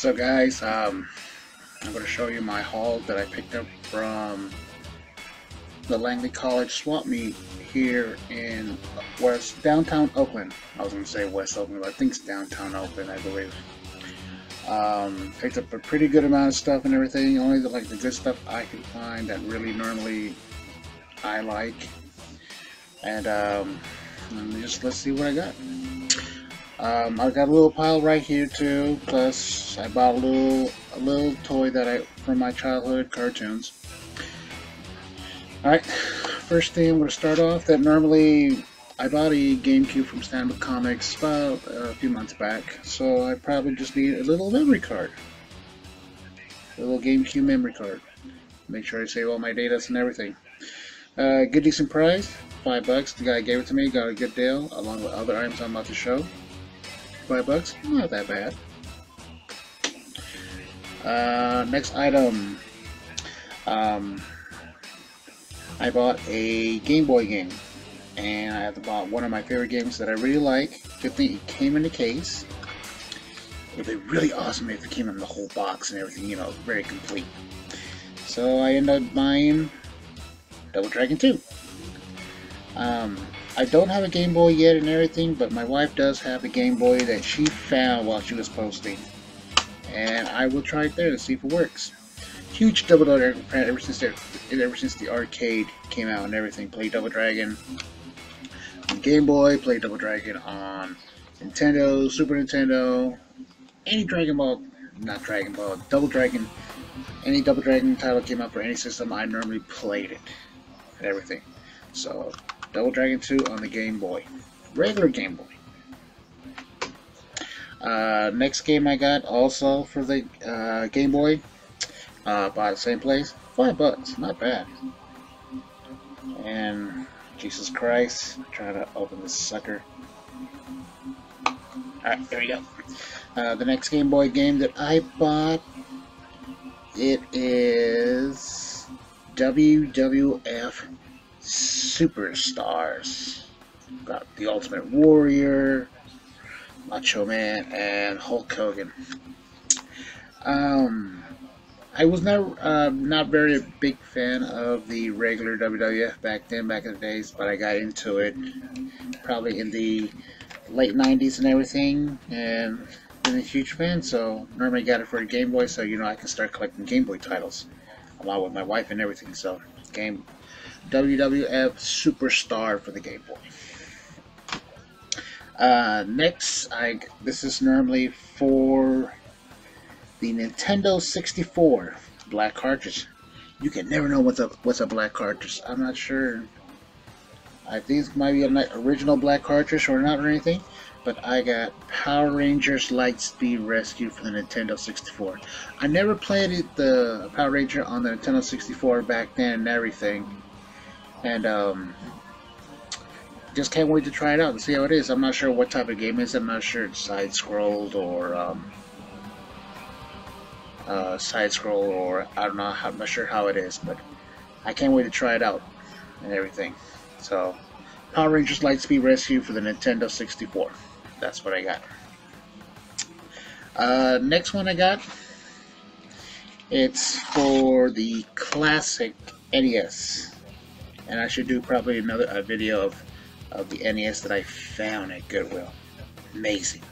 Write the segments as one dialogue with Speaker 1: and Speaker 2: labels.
Speaker 1: So guys, I'm going to show you my haul that I picked up from the Langley College Swap Meat here in downtown Oakland. I was going to say West Oakland, but I think it's downtown Oakland, I believe. Picked up a pretty good amount of stuff and everything, only the good stuff I can find that really normally I like. And let's see what I got. I got a little pile right here too. Plus, I bought a little toy from my childhood cartoons. All right, first thing I'm going to start off. That normally I bought a GameCube from Stand-Up Comics about a few months back, so I probably just need a little memory card, a little GameCube memory card. Make sure I save all my data and everything. Good decent price, $5. The guy gave it to me, got a good deal, along with other items I'm about to show. $5, not that bad. Next item, I bought a Game Boy game, and I bought one of my favorite games that I really like. Good thing it came in the case. It would be really awesome if it came in the whole box and everything, you know, very complete. So I ended up buying Double Dragon 2. I don't have a Game Boy yet and everything, but my wife does have a Game Boy that she found while she was posting, and I will try it there to see if it works. Huge Double Dragon fan ever since the arcade came out and everything. Played Double Dragon on Game Boy, played Double Dragon on Nintendo, Super Nintendo, any Double Dragon, any Double Dragon title came out for any system, I normally played it and everything. So Double Dragon 2 on the Game Boy, regular Game Boy. Next game I got also for the Game Boy, by the same place, $5, not bad. And Jesus Christ, I'm trying to open this sucker. Alright, there we go. The next Game Boy game that I bought, it is WWF Superstars. Got the Ultimate Warrior, Macho Man, and Hulk Hogan. I was not very big fan of the regular WWF back in the days, but I got into it probably in the late 90s and everything, and been a huge fan, so normally got it for a Game Boy, so you know I can start collecting Game Boy titles along with my wife and everything. So WWF Superstar for the Game Boy. Next, this is normally for the Nintendo 64 black cartridge. You can never know what's a black cartridge. I'm not sure. I think it might be an original black cartridge or not or anything, but I got Power Rangers Lightspeed Rescue for the Nintendo 64. I never played the Power Ranger on the Nintendo 64 back then and everything, and just can't wait to try it out and see how it is. I'm not sure what type of game it is. I'm not sure it's side-scrolled or I don't know. I'm not sure how it is, but I can't wait to try it out and everything. So, Power Rangers Lightspeed Rescue for the Nintendo 64. That's what I got. Next one I got, it's for the classic NES, and I should do probably a video of the NES that I found at Goodwill. Amazing.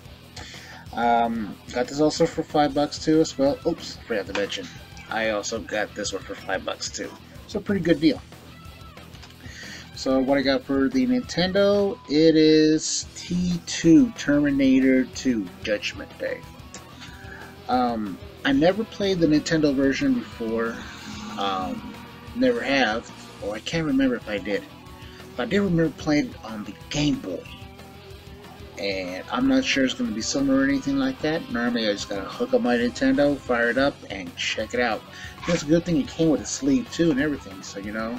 Speaker 1: Got this also for $5 too as well. Oops, forgot to mention, I also got this one for $5 too. So pretty good deal. So what I got for the Nintendo, it is T2 Terminator 2 Judgment Day. I never played the Nintendo version before. Never have, or I can't remember if I did. But I did remember playing it on the Game Boy. And I'm not sure it's going to be similar or anything like that. Normally I just gotta hook up my Nintendo, fire it up, and check it out. It's a good thing it came with a sleeve too and everything, so you know,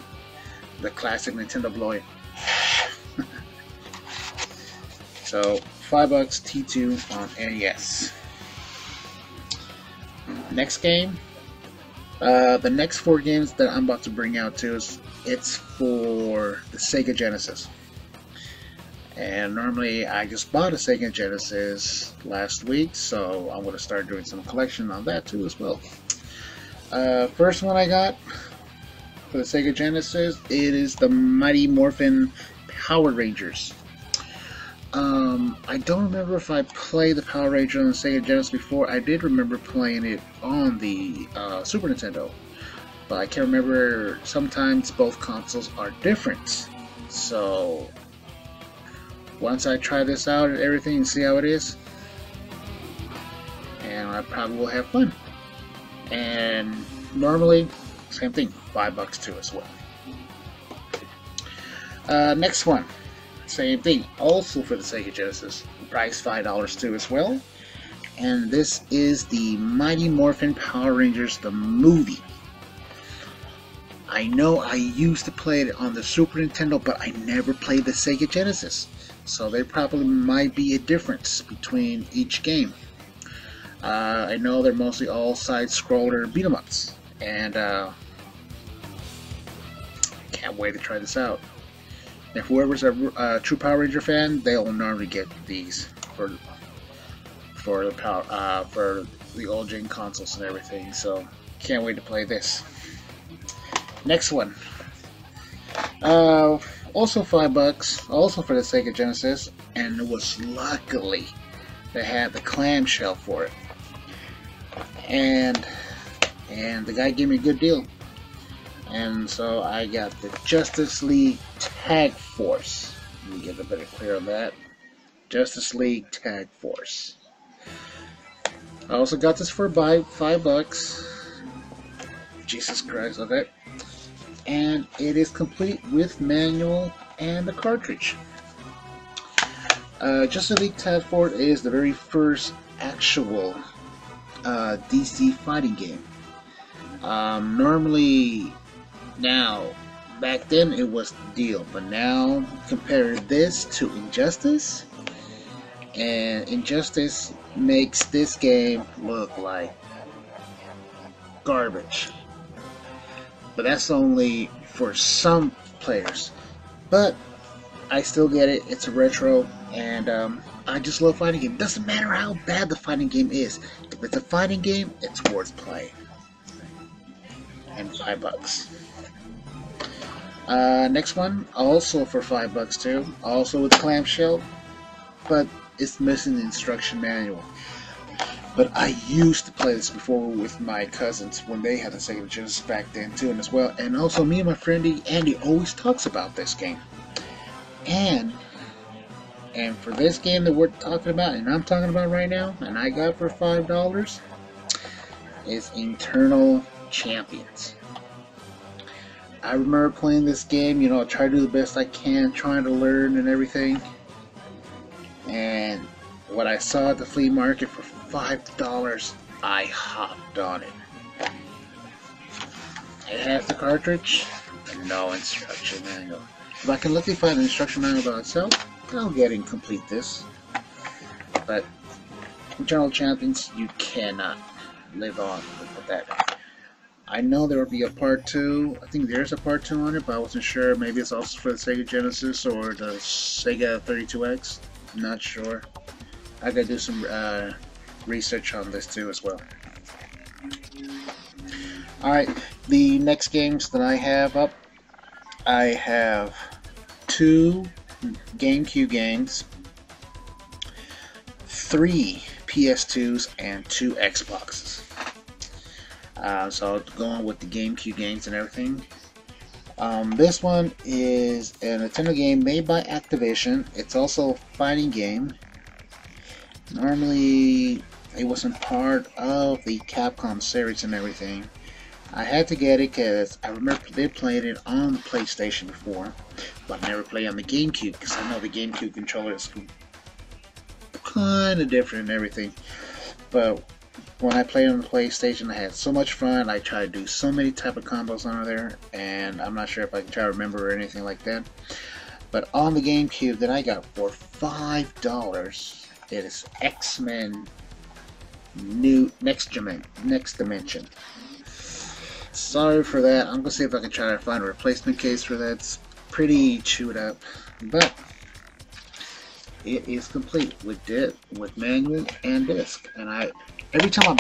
Speaker 1: the classic Nintendo blowing. So $5 T2 on NES. Next game, the next 4 games that I'm about to bring out too it's for the Sega Genesis. And normally I just bought a Sega Genesis last week, so I'm going to start doing some collection on that too as well. First one I got for the Sega Genesis, it is the Mighty Morphin Power Rangers. I don't remember if I played the Power Ranger on the Sega Genesis before. I did remember playing it on the Super Nintendo, but I can't remember. Sometimes both consoles are different, so once I try this out and everything and see how it is, and I probably will have fun. And normally, same thing, $5 too as well. Next one, same thing, also for the Sega Genesis, price $5 too as well. And this is the Mighty Morphin Power Rangers, the movie. I know I used to play it on the Super Nintendo, but I never played the Sega Genesis. So there probably might be a difference between each game. I know they're mostly all side-scroller beat-em-ups, and can't wait to try this out. If whoever's a true Power Ranger fan, they'll normally get these for the old gen consoles and everything. So can't wait to play this. Next one. Also $5, also for the Sega Genesis, and it was luckily they had the clamshell for it, and the guy gave me a good deal, and so I got the Justice League Tag Force. Let me get a better clear on that. Justice League Tag Force. I also got this for $5. Jesus Christ, okay. And it is complete with manual and the cartridge. Justice League Task Force is the very first actual DC fighting game. Normally, now, back then it was the deal, but now compare this to Injustice, and Injustice makes this game look like garbage. But that's only for some players. But I still get it. It's a retro, and I just love fighting games. Doesn't matter how bad the fighting game is. If it's a fighting game, it's worth playing. And $5. Next one, also for $5 too. Also with clamshell, but it's missing the instruction manual. But I used to play this before with my cousins when they had the Sega Genesis back then too, and as well. And also me and my friend Andy always talks about this game. And for this game that we're talking about, and I'm talking about right now, and I got for $5, is Eternal Champions. I remember playing this game, you know, I try to do the best I can, trying to learn and everything. And what I saw at the flea market for $5, I hopped on it. It has the cartridge and no instruction manual. If I can luckily find an instruction manual by itself, I'll get and complete this. But Eternal Champions, you cannot live on with that. I know there will be a part 2. I think there's a part 2 on it, but I wasn't sure. Maybe it's also for the Sega Genesis or the Sega 32X. I'm not sure. I gotta do some research on this too as well. Alright, the next games that I have up, I have 2 GameCube games, 3 PS2s, and 2 Xboxes. So going with the GameCube games and everything. This one is a Nintendo game made by Activision. It's also a fighting game. Normally, it wasn't part of the Capcom series and everything. I had to get it because I remember they played it on the PlayStation before, but I never played on the GameCube because I know the GameCube controller is kind of different and everything. But when I played on the PlayStation, I had so much fun. I tried to do so many type of combos on there, and I'm not sure if I can try to remember or anything like that. But on the GameCube that I got for $5, it is X-Men New Next Dimension. Sorry for that. I'm gonna see if I can try to find a replacement case for that. It's pretty chewed up, but It is complete with manual and disc. And every time I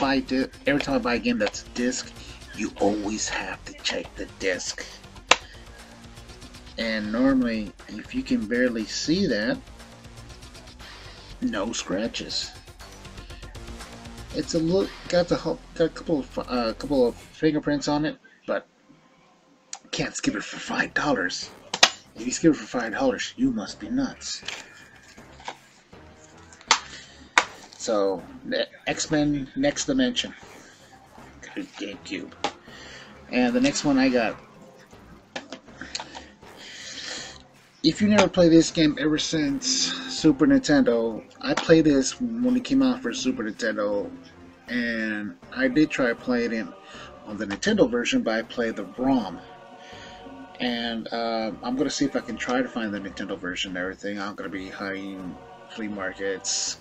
Speaker 1: buy a game that's disc, you always have to check the disc. And normally, if you can barely see that, no scratches. It's got a couple of fingerprints on it, but can't skip it for $5. If you skip it for $5, you must be nuts. So, X-Men Next Dimension, GameCube, and the next one I got. If you never played this game ever since Super Nintendo, I played this when it came out for Super Nintendo, and I did try playing it on the Nintendo version, but I played the ROM. And I'm going to see if I can try to find the Nintendo version and everything. I'm going to be hunting flea markets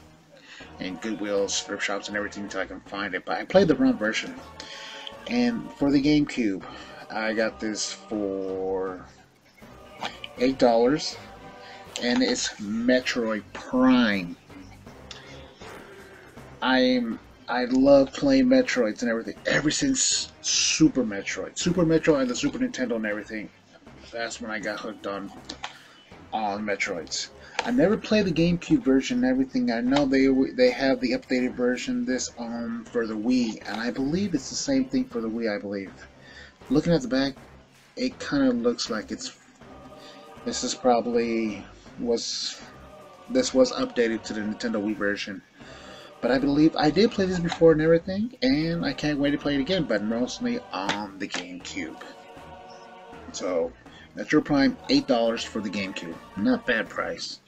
Speaker 1: and Goodwills, thrift shops, and everything until I can find it. But I played the ROM version. And for the GameCube, I got this for $8, and it's Metroid Prime. I love playing Metroids and everything ever since Super Metroid and the Super Nintendo and everything. That's when I got hooked on Metroids. I never played the GameCube version and everything. I know they have the updated version for the Wii, and I believe it's the same thing for the Wii. I believe. Looking at the back, it kind of looks like this was updated to the Nintendo Wii version. But I believe I did play this before and everything, and I can't wait to play it again, but mostly on the GameCube. So, Metro Prime, $8 for the GameCube. Not bad price.